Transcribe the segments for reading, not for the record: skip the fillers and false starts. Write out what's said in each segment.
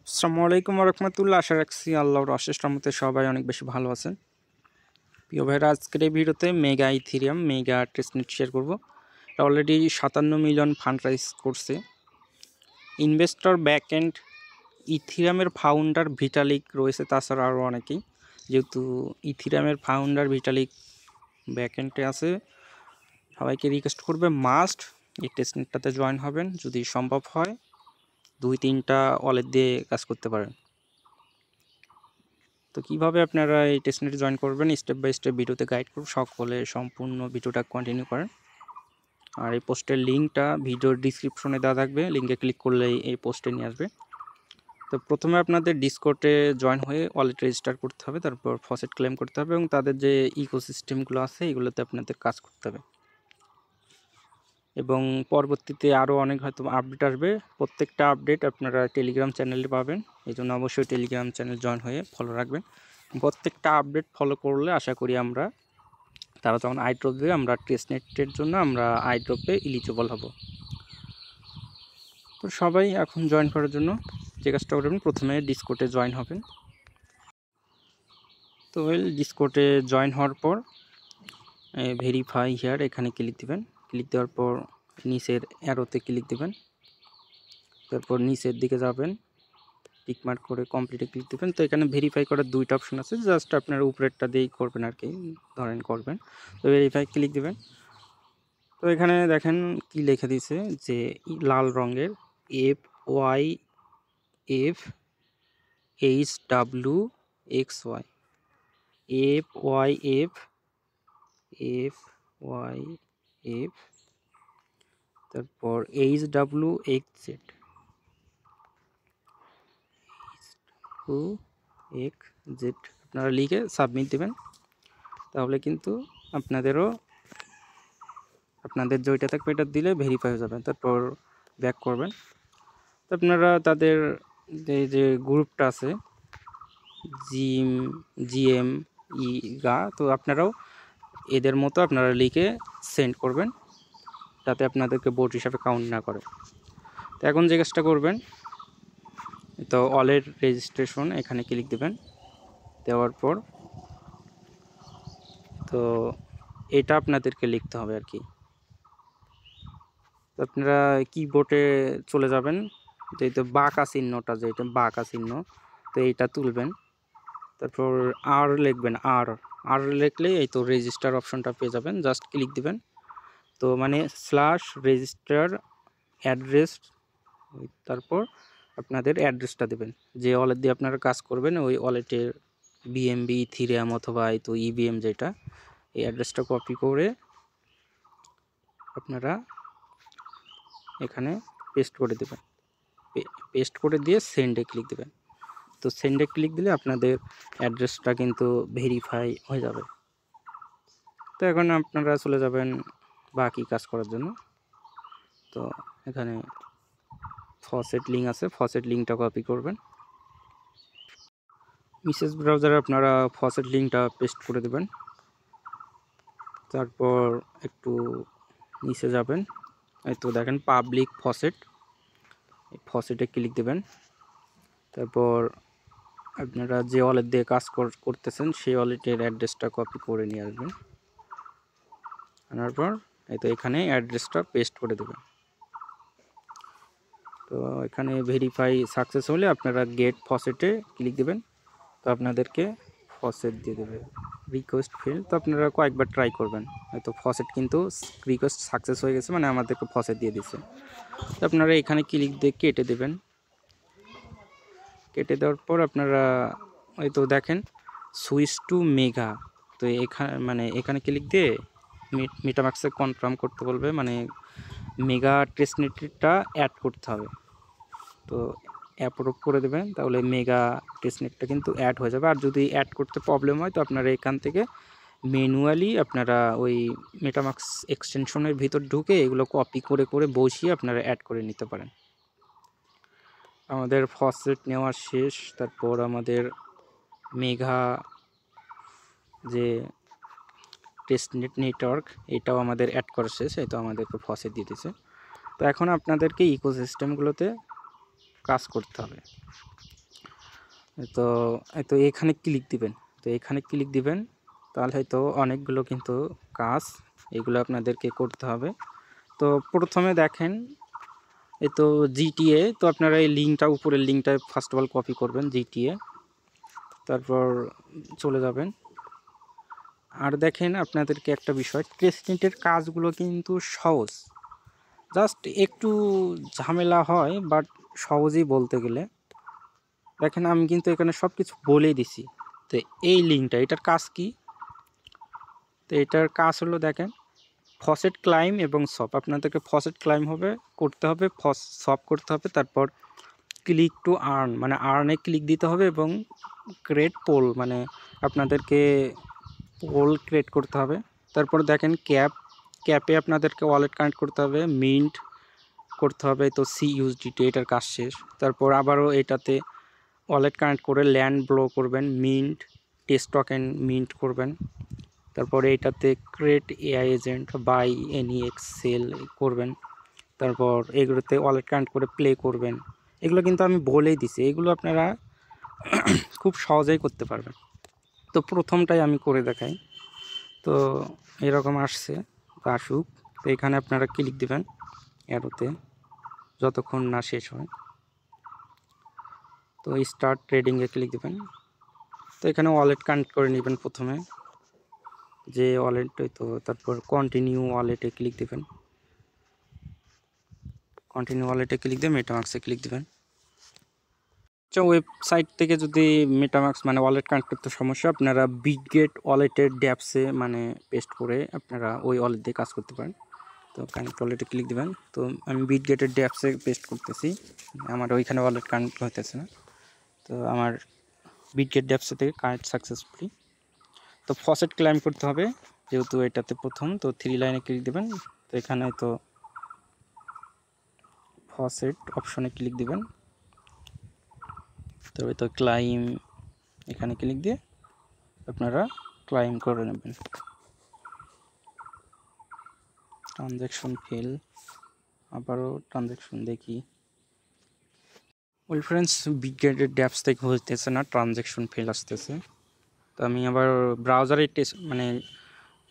আসসালামু আলাইকুম রহমতুল্লাহ। আশা রাখছি আল্লাহর অশেষ রহমতে সবাই অনেক বেশি ভালো আছেন। প্রিয় ভাইরা, আজকের এই ভিডিওতে mega Ethereum mega testnet share করব। এটা অলরেডি 57 মিলিয়ন ফান্ড রাইজ করছে। ইনভেস্টর ব্যাকএন্ড ইথেরিয়ামের ফাউন্ডার ভিটালিক রয়েছে, তাছাড়া আরও অনেকেই। যেহেতু ইথেরিয়ামের ফাউন্ডার ভিটালিক ব্যাকএন্ডে আছে, সবাইকে রিকোয়েস্ট করবে মাস্ট এই টেস্টনেটটাতে জয়েন হবেন। যদি সম্ভব হয় 2-3টা ওয়ালেট দিয়ে কাজ করতে পারেন। তো কীভাবে আপনারা এই টেস্টনেটে জয়েন করবেন স্টেপ বাই স্টেপ ভিডিওতে গাইড করব, সকলে সম্পূর্ণ ভিডিওটা কন্টিনিউ করেন। আর এই পোস্টের লিঙ্কটা ভিডিওর ডিসক্রিপশনে দেওয়া থাকবে, লিঙ্কে ক্লিক করলেই এই পোস্টে নিয়ে আসবে। তো প্রথমে আপনাদের ডিসকর্ডে জয়েন হয়ে ওয়ালেট রেজিস্টার করতে হবে, তারপর ফসেট ক্লেম করতে হবে এবং তাদের যে ইকোসিস্টেমগুলো আছে এগুলোতে আপনাদের কাজ করতে হবে। এবং পরবর্তীতে আরও অনেক হয়তো আপডেট আসবে। প্রত্যেকটা আপডেট আপনারা টেলিগ্রাম চ্যানেলে পাবেন, এই জন্য অবশ্যই টেলিগ্রাম চ্যানেল জয়েন হয়ে ফলো রাখবেন। প্রত্যেকটা আপডেট ফলো করলে আশা করি তারা যখন আইড্রপ দেবে আমরা টেস্টনেটের জন্য আমরা আইড্রপে এলিজিবল হব। তো সবাই এখন জয়েন করার জন্য যে কাজটা করবেন, প্রথমে ডিসকর্ডে জয়েন হবেন। তো ডিসকর্ডে জয়েন হওয়ার পর ভেরিফাই হিয়ার এখানে ক্লিক দিবেন। ক্লিক দেওয়ার পর নিচের অ্যারোতে ক্লিক দিবেন, তারপর নিচের দিকে যাবেন, টিকমার্ক করে কমপ্লিটে ক্লিক দেবেন। তো এখানে ভেরিফাই করার দুইটা অপশন আছে, জাস্ট আপনার উপরেরটা দিয়েই করবেন আর কি, ধরেন করবেন। তো ভেরিফাই ক্লিক দিবেন। তো এখানে দেখেন কি লিখে দিয়েছে যে লাল রঙের FYFHWXY FYF তারপর HWXZ আপনারা লিখে সাবমিট দেবেন। তাহলে কিন্তু আপনাদের যেটা থাকবে এটা দিলে ভেরিফাই হয়ে যাবে। তারপর ব্যাক করবেন। তো আপনারা তাদের যে গ্রুপটা আছে GM তো আপনারাও এদের মতো আপনারা লিখে সেন্ড করবেন, যাতে আপনাদেরকে বোট হিসাবে কাউন্ট না করে। তো এখন যে কাজটা করবেন, তো ওয়ালেট রেজিস্ট্রেশন এখানে ক্লিক দেবেন। দেওয়ার পর তো এটা আপনাদেরকে লিখতে হবে আর কি। তো আপনারা কিবোর্ডে চলে যাবেন, তো এই তো বাঁকা চিহ্নটা, যেটা বাঁকা চিহ্ন, তো এইটা তুলবেন। তারপর আর লিখবেন, আর লিখলেই এই তো রেজিস্টার অপশনটা পেয়ে যাবেন, জাস্ট ক্লিক দিবেন। তো মানে /রেজিস্টার অ্যাড্রেস, তারপর আপনাদের অ্যাড্রেসটা দেবেন। যে ওয়ালেট দিয়ে আপনারা কাজ করবেন ওই ওয়ালেটের BNB ইথেরিয়াম অথবা এই তো EVM যেটা, এই অ্যাড্রেসটা কপি করে আপনারা এখানে পেস্ট করে দেবেন। পেস্ট করে দিয়ে সেন্ডে ক্লিক দেবেন। তো সেন্ডে ক্লিক দিলে আপনাদের অ্যাড্রেসটা কিন্তু ভেরিফাই হয়ে যাবে। তো এখন আপনারা চলে যাবেন বাকি কাজ করার জন্য। তো এখানে ফসেট লিঙ্ক আছে, ফসেট লিঙ্কটা কপি করবেন। মেসেজ ব্রাউজারে আপনারা ফসেট লিঙ্কটা পেস্ট করে দেবেন। তারপর একটু নিচে যাবেন, এই তো দেখেন পাবলিক ফসেট, এই ফসেটে ক্লিক দেবেন। তারপর আপনারা যে ওয়ালেট দিয়ে কাজ করতেছেন সেই ওয়ালেটের অ্যাড্রেসটা কপি করে নিয়ে আসবেন। আনার পর এই তো এখানে অ্যাড্রেসটা পেস্ট করে দেবেন। তো এখানে ভেরিফাই সাকসেস হলে আপনারা গেট ফসেটে ক্লিক দেবেন। তো আপনাদেরকে ফসেট দিয়ে দেবে, রিকোয়েস্ট ফেল। তো আপনারা কয়েকবার ট্রাই করবেন, হয়তো ফসেট কিন্তু রিকোয়েস্ট সাকসেস হয়ে গেছে, মানে আমাদেরকে ফসেট দিয়ে দিচ্ছে। তো আপনারা এখানে ক্লিক দিয়ে কেটে দেবেন। কেটে দেওয়ার পর আপনারা এই তো দেখেন সুইচ টু মেগা, তো এখানে ক্লিক দিয়ে মেটামাস্কে কনফার্ম করতে বলবে, মানে মেগা টেস্টনেটটা অ্যাড করতে হবে। তো অ্যাপ্রুভ করে দেবেন, তাহলে মেগা টেস্টনেটটা কিন্তু অ্যাড হয়ে যাবে। আর যদি অ্যাড করতে প্রবলেম হয় তো আপনারা এখান থেকে ম্যানুয়ালি আপনারা ওই মেটামাস্ক এক্সটেনশনের ভিতর ঢুকে এগুলো কপি করে করে বসিয়ে আপনারা অ্যাড করে নিতে পারেন। আমাদের ফসেট নেওয়া শেষ। তারপর আমাদের মেগা যে টেস্টনেট নেটওয়ার্ক এটাও আমাদের অ্যাড করা শেষ, এই তো আমাদেরকে ফসেট দিয়ে দিয়েছে। তো এখন আপনাদেরকে ইকোসিস্টেমগুলোতে কাজ করতে হবে। তো তো এখানে ক্লিক দিবেন, তো এখানে ক্লিক দিবেন, তাহলে হয়তো অনেকগুলো কিন্তু কাজ এগুলো আপনাদেরকে করতে হবে। তো প্রথমে দেখেন এই তো জিটিএ, তো আপনারা এই লিঙ্কটা উপরের লিঙ্কটা ফার্স্ট অফ অল কপি করবেন জিটিএ, তারপর চলে যাবেন। আর দেখেন আপনাদেরকে একটা বিষয়, টেস্টনেটের কাজগুলো কিন্তু সহজ, জাস্ট একটু ঝামেলা হয় বাট সহজেই বলতে গেলে। দেখেন আমি কিন্তু এখানে সব কিছু বলেই দিছি। তো এই লিঙ্কটা, এটার কাজ কি? তো এটার কাজ হলো দেখেন ফসেট ক্লাইম এবং সব, আপনাদেরকে ফসেট ক্লাইম করতে হবে, সব করতে হবে, তারপর ক্লিক টু আর্ন মানে আর্নে ক্লিক দিতে হবে, এবং ক্রিয়েট পোল মানে আপনাদেরকে পোল ক্রিয়েট করতে হবে। তারপর দেখেন ক্যাপে আপনাদেরকে ওয়ালেট কানেক্ট করতে হবে, মিন্ট করতে হবে, তো CUSDT এটার কাজ শেষ। তারপর আবারও এটাতে ওয়ালেট কানেক্ট করে ল্যান্ড ব্লো করবেন, মিন্ট টেস্ট টোকেন মিন্ট করবেন। তারপরে এটাতে create AI agent buy NEX sell করবেন। তারপর এগুলোতে ওয়ালেট কানেক্ট করে প্লে করবেন। এগুলো কিন্তু আমি বলেই দিছি, এগুলো আপনারা খুব সহজেই করতে পারবেন। তো প্রথমটাই আমি করে দেখাই। তো এরকম আসছে, আসুক। তো এখানে আপনারা ক্লিক দিবেন অ্যারোতে যতক্ষণ না শেষ হয়। তো স্টার্ট ট্রেডিংয়ে ক্লিক দিবেন। তো এখানে ওয়ালেট কানেক্ট করে নেবেন প্রথমে, যে ওয়ালেট, তো তারপর কন্টিনিউ ওয়ালেটে ক্লিক দিবেন। কন্টিনিউ ওয়ালেটে ক্লিক দিয়ে মেটামাক্সে ক্লিক দিবেন। আচ্ছা, ওয়েবসাইট থেকে যদি মেটামাক্স মানে ওয়ালেট কানেক্ট করতে সমস্যা, আপনারা বিটগেট ওয়ালেটের ড্যাপসে মানে পেস্ট করে আপনারা ওই ওয়ালেট দিয়ে কাজ করতে পারেন। তো কানেক্ট ওয়ালেটে ক্লিক দিবেন। তো আমি বিটগেটের ড্যাপসে পেস্ট করতেছি, আমার ওইখানে ওয়ালেট কানেক্ট হইতেছে না। তো আমার বিটগেট ড্যাপসে থেকে কানেক্ট সাকসেসফুলি। তো ফসেট ক্লাইম করতে হবে, যেহেতু এটাতে প্রথম, তো 3 লাইনে ক্লিক দিবেন। তো এখানে তো ফসেট অপশনে ক্লিক দিবেন, তবে তো ক্লাইম এখানে ক্লিক দিয়ে আপনারা ক্লাইম করে নেবেন। ট্রানজ্যাকশন ফেল, আবারও ট্রানজ্যাকশন দেখি। ওয়েল ফ্রেন্ডস, বিটগেটের ড্যাপস থেকে হইতেছে না, ট্রানজ্যাকশন ফেল আসতেছে। তো আমি আবার ব্রাউজারে টেস্ট মানে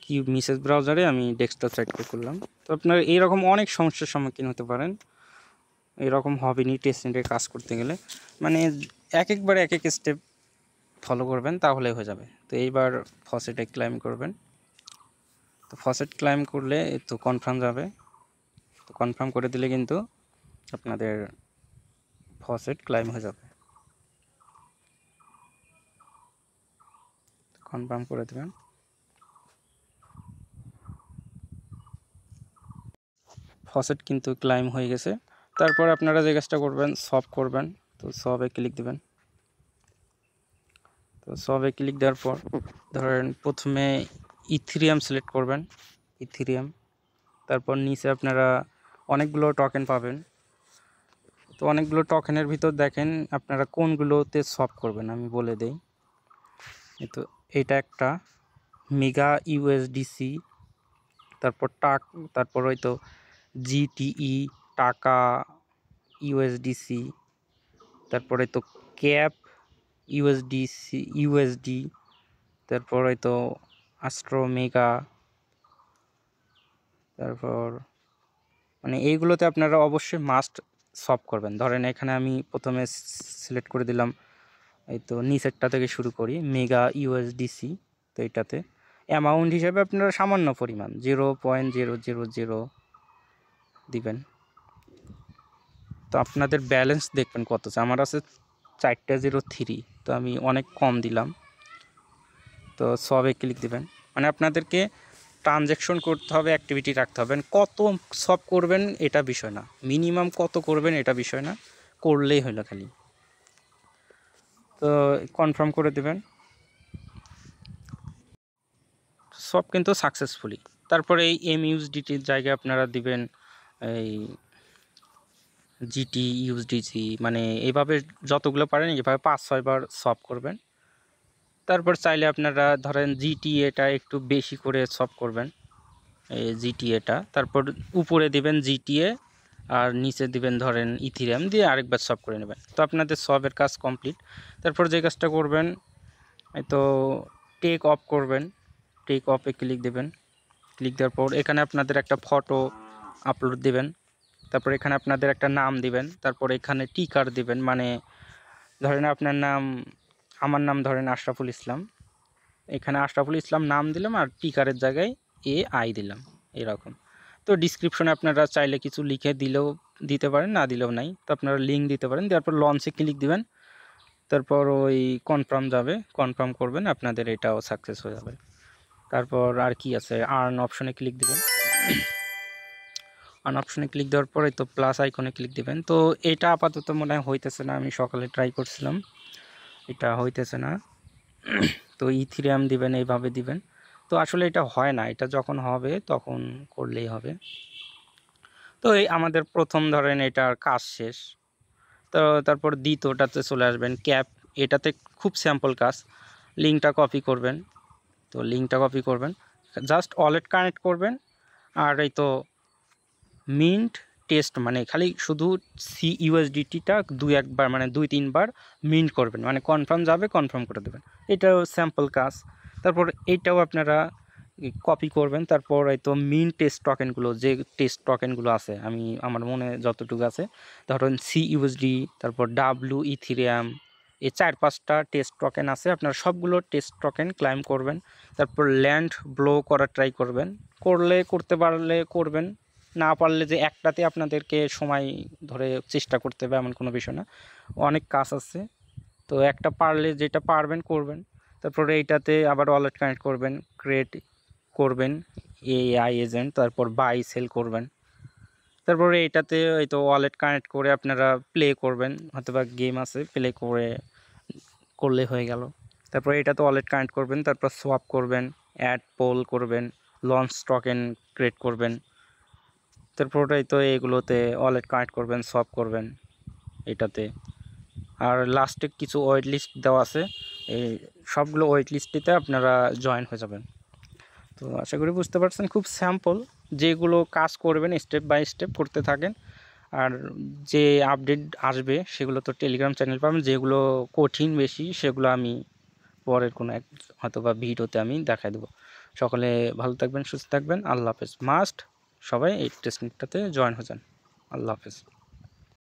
কি মেসেজ ব্রাউজারে আমি ডেস্কটপ সাইট করলাম। তো আপনারা এইরকম অনেক সমস্যার সম্মুখীন হতে পারেন, এরকম হবেনি টেস্টনেটের কাজ করতে গেলে। মানে একবার এক এক স্টেপ ফলো করবেন তাহলে হয়ে যাবে। তো এইবার ফসেটে ক্লাইম করবেন। তো ফসেট ক্লাইম করলে তো কনফার্ম যাবে, তো কনফার্ম করে দিলে কিন্তু আপনাদের ফসেট ক্লাইম হয়ে যাবে। কনফার্ম করে দেবেন। ফসেট কিন্তু ক্লাইম হয়ে গেছে। তারপর আপনারা যে কাজটা করবেন, সব করবেন। তো সবে ক্লিক দেবেন। তো সবে ক্লিক দেওয়ার পর ধরেন প্রথমে ইথেরিয়াম সিলেক্ট করবেন, ইথেরিয়াম। তারপর নিচে আপনারা অনেকগুলো টোকেন পাবেন। তো অনেকগুলো টোকেনের ভিতর দেখেন আপনারা কোনগুলোতে সব করবেন আমি বলে দেই। তো এটা একটা মেগা USDC, তারপর হয়তো GTE টাকা USDC, তারপরে তো ক্যাপ USD, তারপর হয়তো অ্যাস্ট্রো মেগা। তারপর মানে এইগুলোতে আপনারা অবশ্যই মাস্ট সব করবেন। ধরেন এখানে আমি প্রথমে সিলেক্ট করে দিলাম, এই তো নিচেরটা থেকে শুরু করি, মেগা USDC। তো এটাতে অ্যামাউন্ট হিসেবে আপনারা সামান্য পরিমাণ 0.000 দিবেন। তো আপনাদের ব্যালেন্স দেখবেন কত আছে, আমার আছে 403, তো আমি অনেক কম দিলাম। তো সবে ক্লিক দিবেন। মানে আপনাদেরকে ট্রানজ্যাকশন করতে হবে, অ্যাক্টিভিটি রাখতে হবে, কত সব করবেন এটা বিষয় না, মিনিমাম কত করবেন এটা বিষয় না, করলেই হলো খালি। তো কনফার্ম করে দেবেন, সব কিন্তু সাকসেসফুলি। তারপরে এই MUSDTর জায়গায় আপনারা দিবেন এই GTUSDC, মানে এইভাবে যতগুলো পারেন এইভাবে 5-6 বার সব করবেন। তারপর চাইলে আপনারা ধরেন GTAটা একটু বেশি করে সব করবেন, এই GTAটা। তারপর উপরে দিবেন GTA, আর নিচে দিবেন ধরেন ইথিরিয়াম দিয়ে আরেকবার সব করে নেবেন। তো আপনাদের সবের কাজ কমপ্লিট। তারপর যে কাজটা করবেন, এই তো টেক অফ করবেন, টেক অফে ক্লিক দেবেন। ক্লিক দেওয়ার পর এখানে আপনাদের একটা ফটো আপলোড দিবেন। তারপর এখানে আপনাদের একটা নাম দিবেন। তারপর এখানে টিকার দিবেন, মানে ধরেন আপনার নাম, আমার নাম ধরেন আশরাফুল ইসলাম, এখানে আশরাফুল ইসলাম নাম দিলাম আর টিকারের জায়গায় AI দিলাম এরকম। তো ডিসক্রিপশনে আপনারা চাইলে কিছু লিখে দিতে পারেন, না দিলেও নাই। তো আপনারা লিঙ্ক দিতে পারেন। তারপর লঞ্চে ক্লিক দিবেন। তারপর ওই কনফার্ম যাবে, কনফার্ম করবেন, আপনাদের এটাও সাকসেস হয়ে যাবে। তারপর আর কি আছে, আর্ন অপশনে ক্লিক দিবেন। আর্ন অপশনে ক্লিক দেওয়ার পরে তো প্লাস আইকনে ক্লিক দিবেন। তো এটা আপাতত মনে হয় হইতেছে না, আমি সকালে ট্রাই করছিলাম, এটা হইতেছে না। তো ইথিরিয়াম দিবেন, এইভাবে দিবেন। তো আসলে এটা হয় না, এটা যখন হবে তখন করলেই হবে। তো এই আমাদের প্রথম ধরেন এটার কাজ শেষ। তো তারপর দ্বিতীয়টাতে চলে আসবেন, ক্যাপ। এটাতে খুব স্যাম্পল কাজ, লিঙ্কটা কপি করবেন। তো লিঙ্কটা কপি করবেন, জাস্ট ওয়ালেট কানেক্ট করবেন। আর এই তো মিন্ট টেস্ট, মানে খালি শুধু CUSDTটা একবার মানে 2-3 বার মিন্ট করবেন, মানে কনফার্ম যাবে, কনফার্ম করে দেবেন। এটাও স্যাম্পল কাজ। তারপর এইটাও আপনারা কপি করবেন। তারপর এই তো মিন্ট টেস্ট টোকেনগুলো, যে টেস্ট টোকেনগুলো আছে, আমি আমার মনে যতটুকু আছে, ধরুন CUSD, তারপর ইথিরিয়াম, এই 4-5টা টেস্ট টোকেন আছে, আপনারা সবগুলো টেস্ট টোকেন ক্লাইম করবেন। তারপর ল্যান্ড ব্লো করার ট্রাই করবেন, করতে পারলে করবেন, না পারলে যে একটাতে আপনাদেরকে সময় ধরে চেষ্টা করতে হবে এমন কোনো বিষয় না, অনেক কাজ আছে। তো একটা পারলে যেটা পারবেন করবেন। তারপরে এইটাতে আবার ওয়ালেট কানেক্ট করবেন, ক্রিয়েট করবেন AI এজেন্ট, তারপর বাই সেল করবেন। তারপরে এইটাতে এই তো ওয়ালেট কানেক্ট করে আপনারা প্লে করবেন, অথবা গেম আছে প্লে করলে হয়ে গেল। তারপর এটাতে ওয়ালেট কানেক্ট করবেন, তারপর সোয়াপ করবেন, অ্যাড পোল করবেন, লঞ্চ টোকেন ক্রিয়েট করবেন। তারপর এই তো এগুলোতে ওয়ালেট কানেক্ট করবেন, সোয়াপ করবেন এটাতে। আর লাস্টে কিছু ওয়েট লিস্ট দেওয়া আছে, এই সবগুলো ওয়েট লিস্টটিতে আপনারা জয়েন হয়ে যাবেন। তো আশা করি বুঝতে পারছেন, খুব স্যাম্পল, যেগুলো কাজ করবেন স্টেপ বাই স্টেপ করতে থাকেন। আর যে আপডেট আসবে সেগুলো তো টেলিগ্রাম চ্যানেল পাবেন, যেগুলো কঠিন বেশি সেগুলো আমি পরের কোনো এক হয়তোবা ভিডিওতে আমি দেখাই দেবো। সকলে ভালো থাকবেন, সুস্থ থাকবেন, আল্লাহ হাফেজ। মাস্ট সবাই এই টেস্টটাতে জয়েন হয়ে যান। আল্লাহ হাফেজ।